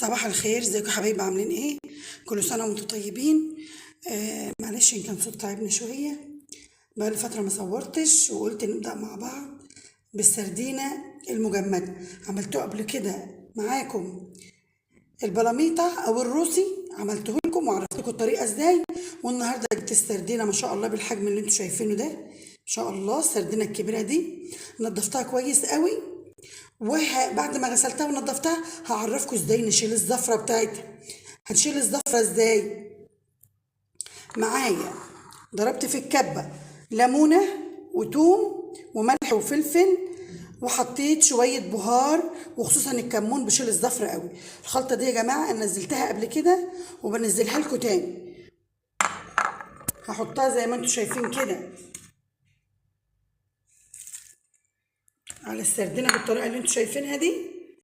صباح الخير، ازيكم يا حبايبي؟ عاملين ايه؟ كل سنه وانتم طيبين. معلش ان كان صوت تعبني شويه، بقالي فتره ما صورتش وقلت نبدا مع بعض بالسردينه المجمده. عملته قبل كده معاكم البلاميطه او الروسي، عملته لكم وعرفت لكم الطريقه ازاي. والنهارده جبت السردينه ما شاء الله بالحجم اللي انتم شايفينه ده، ما شاء الله السردينه الكبيره دي نضفتها كويس قوي. وبعد ما غسلتها ونضفتها هعرفكم ازاي نشيل الزفرة بتاعتها. هنشيل الزفرة ازاي؟ معايا ضربت في الكبة ليمونة وتوم وملح وفلفل، وحطيت شوية بهار وخصوصا الكمون بيشيل الزفرة قوي. الخلطة دي يا جماعة انا نزلتها قبل كده وبنزلها لكم تاني. هحطها زي ما انتم شايفين كده على السردينة بالطريقة اللي انتم شايفينها دي.